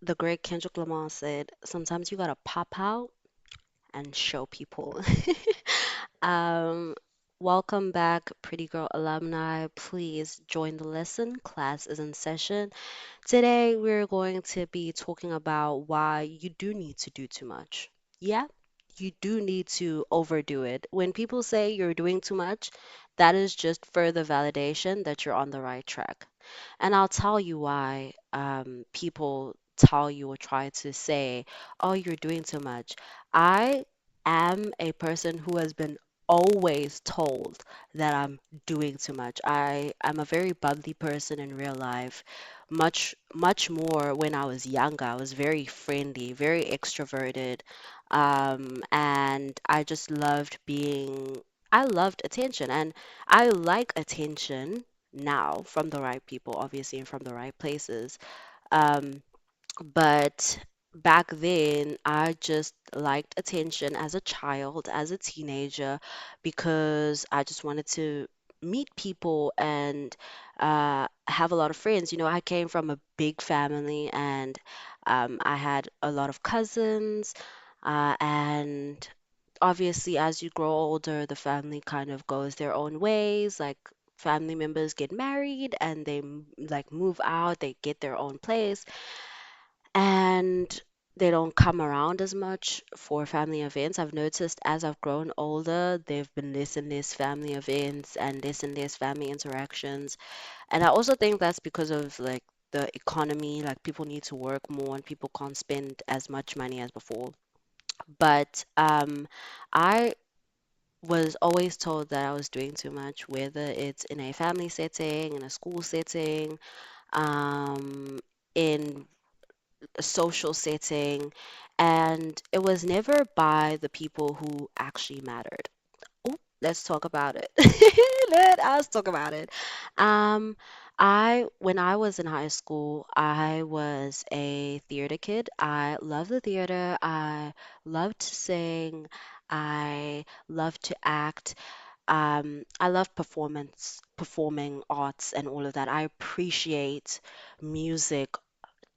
the great Kendrick Lamar said, sometimes you gotta pop out and show people. Um, Welcome back, Pretty Girl alumni. Please join the lesson. Class is in session. Today, we're going to be talking about why you do need to do too much. Yeah, you do need to overdo it. When people say you're doing too much, that is just further validation that you're on the right track. And I'll tell you why people tell you or try to say, oh, you're doing too much. I am a person who has been always told that I'm doing too much. I'm a very bubbly person in real life, much more when I was younger. I was very friendly, very extroverted, and I loved attention, and I like attention now from the right people, obviously, and from the right places. Um, but back then, I just liked attention as a child, as a teenager, because I just wanted to meet people and have a lot of friends. You know, I came from a big family and I had a lot of cousins. And obviously, as you grow older, the family kind of goes their own ways. Like, family members get married and like move out, they get their own place and they don't come around as much for family events. I've noticed as I've grown older, there've been less and less family events and less family interactions. And I also think that's because of like the economy, like people need to work more and people can't spend as much money as before. But I was always told that I was doing too much, whether it's in a family setting, in a school setting, in a social setting, and it was never by the people who actually mattered. Oh, let's talk about it. Let us talk about it. Um, when I was in high school, I was a theater kid. I loved the theater. I loved to sing. I loved to act. I love performing arts and all of that. I appreciate music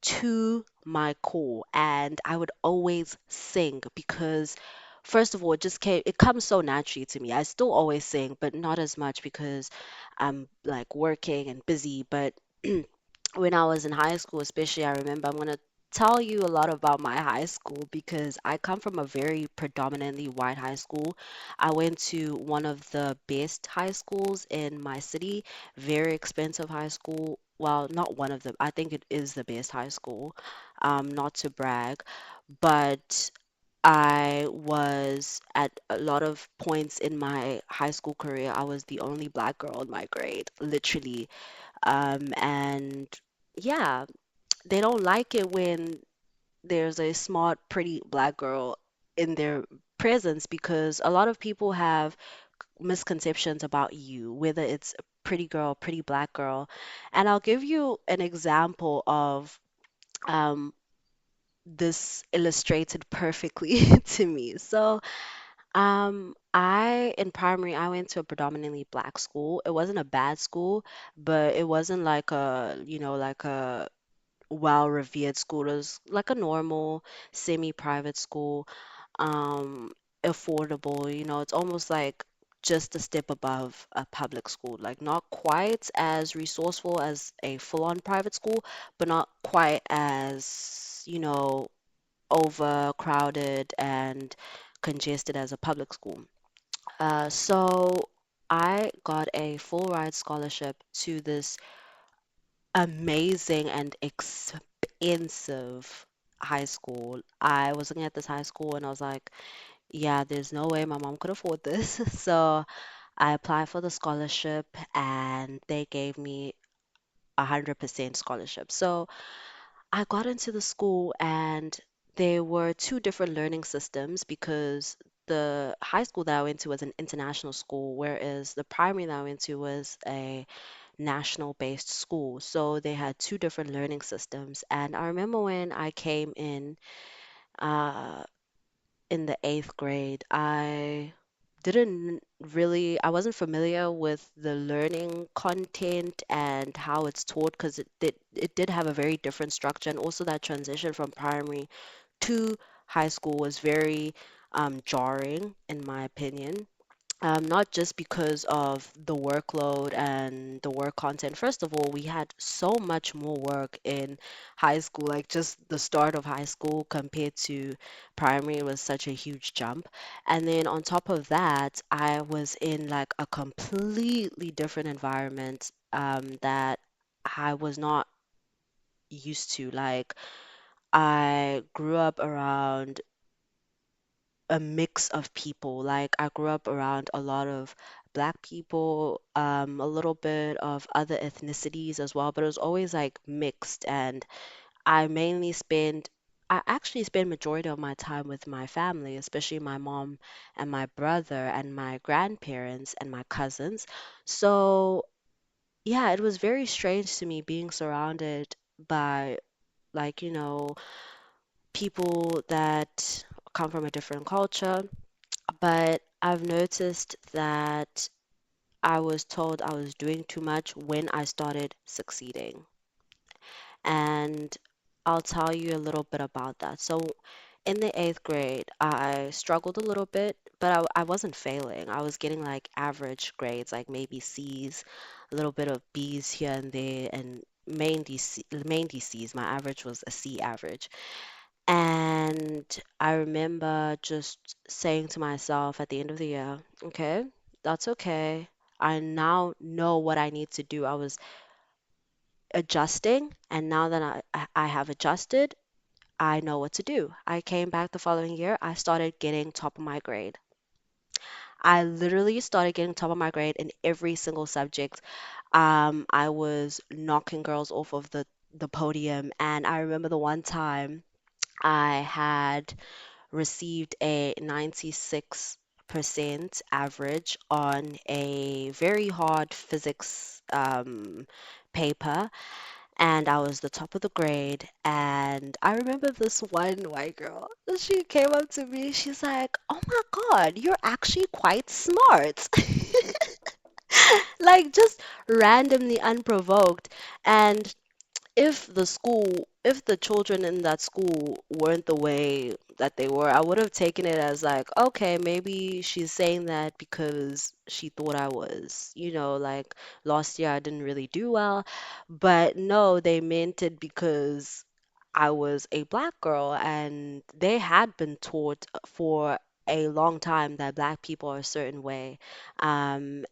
to my core, and I would always sing because first of all it comes so naturally to me. I still always sing, but not as much because I'm like working and busy. But when I was in high school, especially, I remember I'm gonna tell you a lot about my high school because I come from a very predominantly white high school. I went to one of the best high schools in my city, very expensive high school. Well, not one of them. I think it is the best high school. Not to brag, but I was at a lot of points in my high school career, I was the only black girl in my grade, literally. And yeah, they don't like it when there's a smart, pretty black girl in their presence because a lot of people have misconceptions about you, whether it's a pretty girl, pretty black girl. And I'll give you an example of um, this illustrated perfectly to me. So, in primary, I went to a predominantly black school. It wasn't a bad school, but it wasn't like like a well-revered school. It was like a normal semi-private school, um, affordable. It's almost like just a step above a public school. Like not quite as resourceful as a full-on private school, but not quite as, overcrowded and congested as a public school. So I got a full ride scholarship to this amazing and expensive high school. I was looking at this high school and I was like, yeah, there's no way my mom could afford this. So I applied for the scholarship and they gave me 100% scholarship. So I got into the school and there were two different learning systems because the high school that I went to was an international school, whereas the primary that I went to was a national based school. So they had two different learning systems. And I remember when I came uh, in the eighth grade, I didn't really, I wasn't familiar with the learning content and how it's taught because it did have a very different structure. And also that transition from primary to high school was very jarring, in my opinion. Not just because of the workload and the work content. First of all, we had so much more work in high school, like just the start of high school compared to primary was such a huge jump. And then on top of that, I was in like a completely different environment that I was not used to. Like, I grew up around a mix of people. Like I grew up around a lot of black people, a little bit of other ethnicities as well, but it was always like mixed. And I mainly spend, I actually spend majority of my time with my family, especially my mom and my brother and my grandparents and my cousins. So yeah, it was very strange to me being surrounded by like, people that come from a different culture, but I've noticed that I was told I was doing too much when I started succeeding. And I'll tell you a little bit about that. So, in the eighth grade, I struggled a little bit, but I wasn't failing. I was getting like average grades, like maybe C's, a little bit of B's here and there, and mainly C's. My average was a C average. And I remember just saying to myself at the end of the year, okay, that's okay. I now know what I need to do. I was adjusting, and now that I have adjusted, I know what to do. I came back the following year, I started getting top of my grade. I literally started getting top of my grade in every single subject. I was knocking girls off of the podium, and I remember the one time I had received a 96% average on a very hard physics paper, and I was the top of the grade. And I remember this one white girl, she came up to me, she's like, "Oh my God, you're actually quite smart." Like just randomly unprovoked. And if the children in that school weren't the way that they were, I would have taken it as like, okay, maybe she's saying that because she thought I was, like last year I didn't really do well. But no, they meant it because I was a black girl and they had been taught for a long time that black people are a certain way. And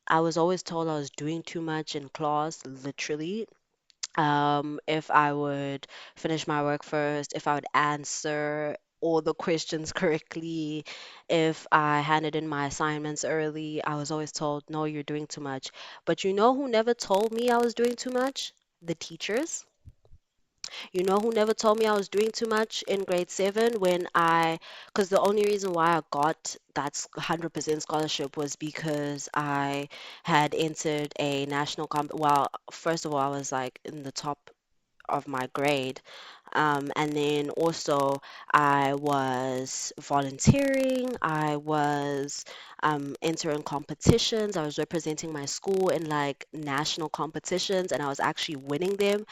I was always told I was doing too much in class, literally. If I would finish my work first, if I would answer all the questions correctly, if I handed in my assignments early, I was always told, no, you're doing too much. But you know who never told me I was doing too much? The teachers. You know who never told me I was doing too much in grade seven because the only reason why I got that 100% scholarship was because I had entered a national well, first of all, I was like in the top of my grade. And then also I was volunteering, I was entering competitions, I was representing my school in like national competitions, and I was actually winning them.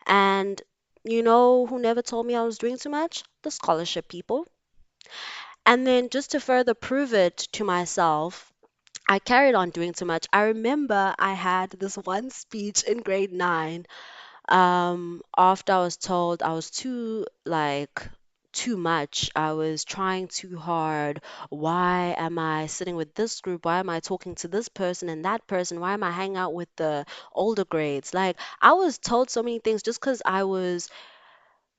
And you know who never told me I was doing too much? The scholarship people. And then just to further prove it to myself, I carried on doing too much. I remember I had this one speech in grade nine, after I was told I was too much. I was trying too hard. Why am I sitting with this group? Why am I talking to this person and that person? Why am I hanging out with the older grades? Like, I was told so many things just because I was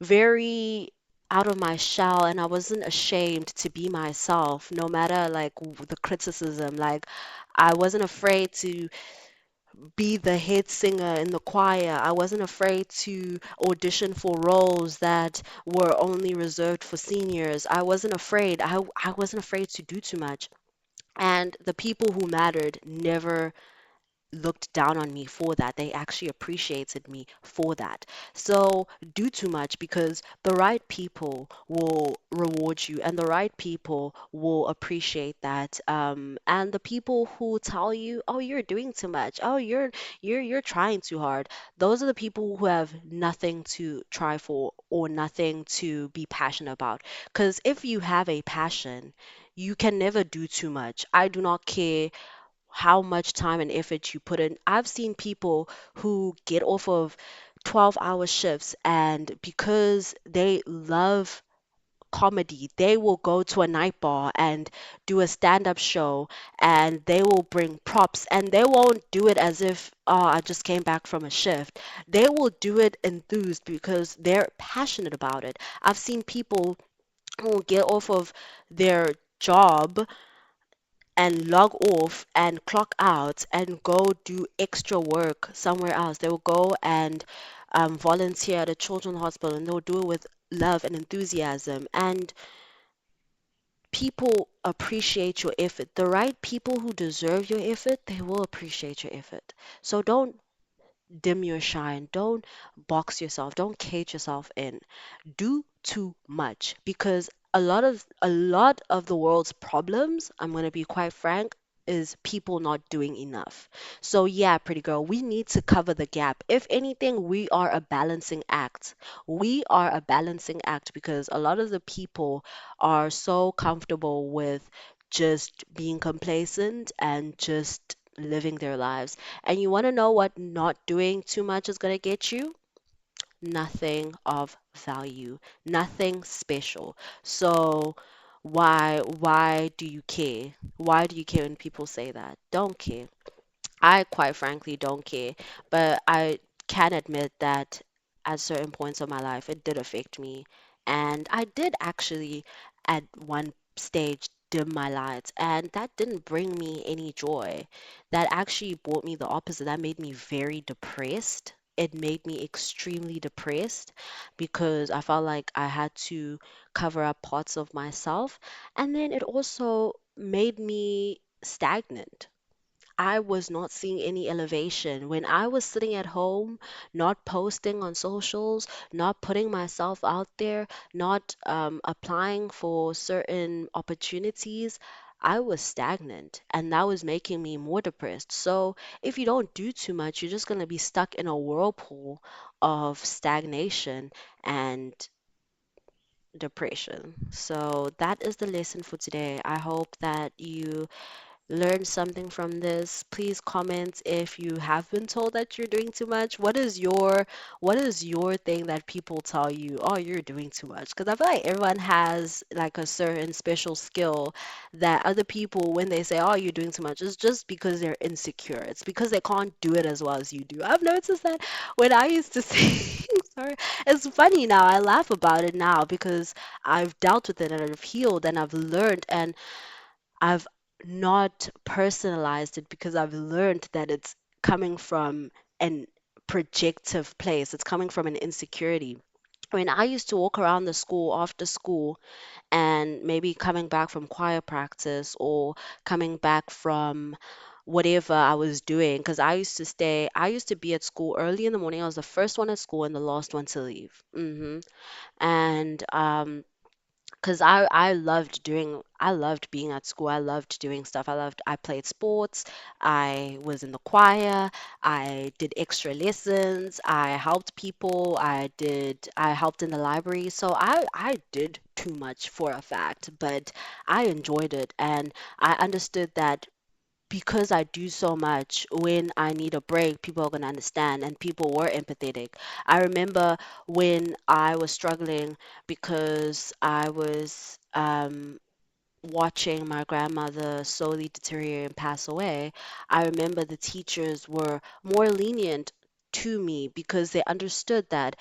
very out of my shell and I wasn't ashamed to be myself, no matter like the criticism. Like, I wasn't afraid to be the head singer in the choir. I wasn't afraid to audition for roles that were only reserved for seniors. I wasn't afraid. I wasn't afraid to do too much. And the people who mattered never looked down on me for that. They actually appreciated me for that. So do too much because the right people will reward you, and the right people will appreciate that. And the people who tell you, "Oh, you're doing too much. Oh, you're trying too hard." Those are the people who have nothing to try for or nothing to be passionate about. Because if you have a passion, you can never do too much. I do not care how much time and effort you put in. I've seen people who get off of 12-hour shifts, and because they love comedy, they will go to a night bar and do a stand-up show, and they will bring props, and they won't do it as if, oh, I just came back from a shift. They will do it enthused because they're passionate about it. I've seen people who get off of their job and log off and clock out and go do extra work somewhere else. They will go and volunteer at a children's hospital, and they'll do it with love and enthusiasm. And people appreciate your effort. The right people who deserve your effort, they will appreciate your effort. So don't dim your shine. Don't box yourself. Don't cage yourself in. Do too much, because a lot of the world's problems, I'm going to be quite frank, is people not doing enough. So yeah, pretty girl, we need to cover the gap. If anything, we are a balancing act. We are a balancing act because a lot of the people are so comfortable with just being complacent and just living their lives. And you want to know what not doing too much is going to get you? Nothing of value, nothing special. So why do you care? Why do you care when people say that? Don't care. I quite frankly don't care, but I can admit that at certain points of my life, it did affect me. And I did actually, at one stage, dim my lights, and that didn't bring me any joy. That actually brought me the opposite. That made me very depressed. It made me extremely depressed because I felt like I had to cover up parts of myself. And then it also made me stagnant. I was not seeing any elevation. When I was sitting at home, not posting on socials, not putting myself out there, not applying for certain opportunities, I was stagnant, and that was making me more depressed. So, if you don't do too much, you're just going to be stuck in a whirlpool of stagnation and depression. So, that is the lesson for today. I hope that you learn something from this. Please comment if you have been told that you're doing too much. What is your thing that people tell you, oh, you're doing too much? Because I feel like everyone has like a certain special skill that other people, when they say, oh, you're doing too much, it's just because they're insecure. It's because they can't do it as well as you do. I've noticed that when I used to say, sorry, it's funny now. I laugh about it now because I've dealt with it and I've healed and I've learned, and I've not personalized it because I've learned that it's coming from an projective place. It's coming from an insecurity. When I used to walk around the school after school and maybe coming back from choir practice or coming back from whatever I was doing, because I used to be at school early in the morning. I was the first one at school and the last one to leave. And because I loved being at school. I loved doing stuff. I played sports. I was in the choir. I did extra lessons. I helped people. I helped in the library. So I did too much for a fact, but I enjoyed it, and I understood that because I do so much, when I need a break, people are going to understand, and people were empathetic. I remember when I was struggling because I was watching my grandmother slowly deteriorate and pass away. I remember the teachers were more lenient to me because they understood that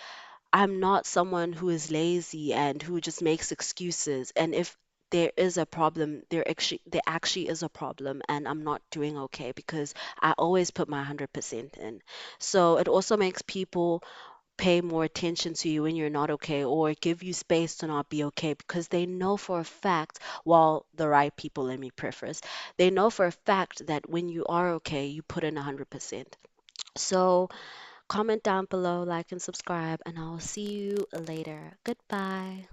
I'm not someone who is lazy and who just makes excuses. And if there is a problem, there actually is a problem, and I'm not doing okay because I always put my 100% in. So it also makes people pay more attention to you when you're not okay, or give you space to not be okay, because they know for a fact, well, the right people, let me preface, they know for a fact that when you are okay, you put in 100%. So comment down below, like and subscribe, and I'll see you later. Goodbye.